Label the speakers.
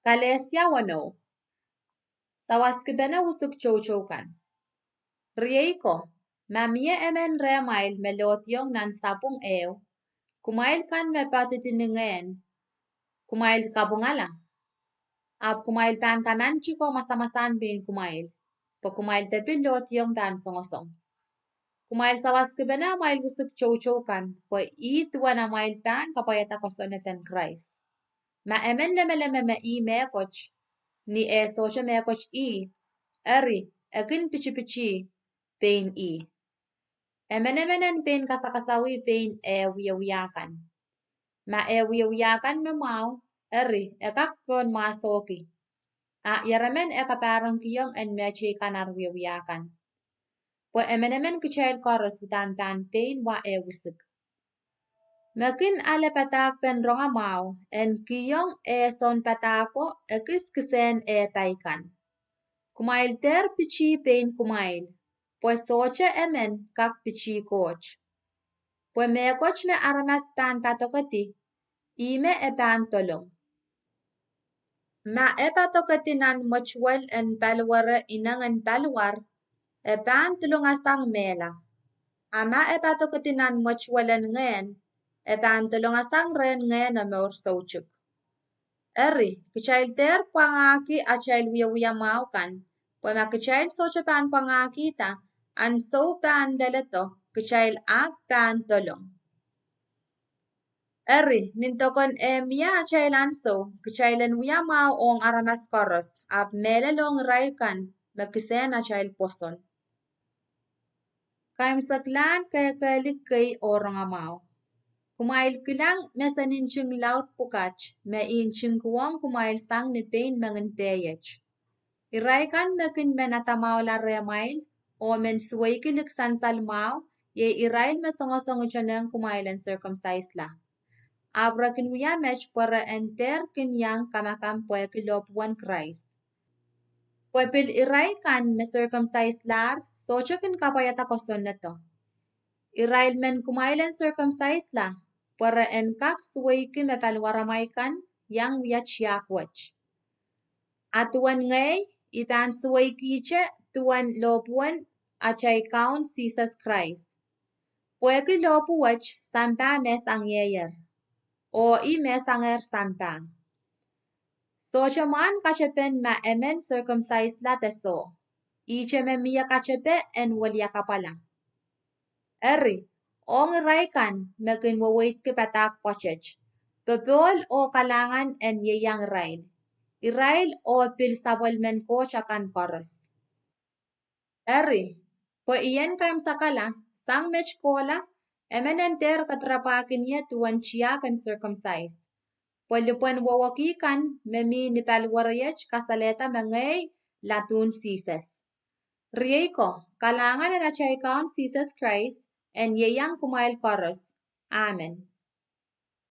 Speaker 1: Kalesia wano. Sawaskibena usuk chokan. Rieko, mamie emen remail melotiong nan sapung kumail kan me patitiningen, kumail kabungala. Ab kumail tan kaman chiko masamasan bin kumail, po kumail tepilotiong tan songosong. Kumail sawaskibena mail usuk chokan, po ituana mail tan kapayata kosoneten Christ. Ma emen lemeleme me coach, ni socha me coach eri, akin pichi, pain Emenemenen pain kasakasawi pain wiyawiyakan. Ma wiyawiyakan me mau, eri, ekak pon masoki. Yaramen ekaparang kiyong en mechi kanar wiyawiyakan. Po emenemen kichail koros tan pain wa wisik. Makin ale patak pen ronga mau, en kiyong son patako kisen paikan. Kumail ter pichi pain kumail, pues soche emen kak pichi coach. Pues me coach me aramas pan patokati, ime pan tolong. Ma patokati nan mochwel en palwara inang en palwar, pan tulong asang mela. Ama patokati nan mochwel en ngayon, pan tulong asang ren ngayon na mor sochuk. Eri, kichail ter pangaki achail wiya mau kan, pues ma kichail soche pan pangaki ta, an so pan leleto, kichail pan tolong. Eri, nintokon mia achail anso, kichailen wiya mau ong aramas koros, ab mele long raikan, makisen achail poson. Kaim saklan kaya kay orang amau. Kumail kilang mesanin ching laut pukach, me in ching kuwang kumail sang ni pain mangan peyech. Iraikan mekin menatamau la remail, o men suwaikilik sansal mau, ye irail mesongosong chanang kumailan circumcised la. Abra kinwiya mech para enter kinyang kamakam pue kilopuan Christ. Puepil iraikan me circumcised lar, socho kin kapayata koson neto. Irail men kumailan circumcised la, para enkak suwaiki me palwaramaikan yang wiya chiakwach. Atuan ngay, itan suwaikiche tuan lopuan achay kaun Jesus Christ. Pueki lopuwach sampa mes angyeyer. O mes anger sampa. Socha man kachepen ma emen circumcised la teso. Iche me miya kachepe en walya kapala. Eri, ong raikan mekin wawait kipatak pochech. Bebol o kalangan en yeyang rail. Irail o pilsabol men ko chakan koros. Eri, po iyen kam sakala, sang mech kola, emenenter katrapakin ye tuan chiakan circumcised. Polipon wawakikan memi nipalwarayech kasaleta mangay latun sises. Rieko, kalangan na nachaykaon Jesus Christ, en yeyang kumail koros. Amen.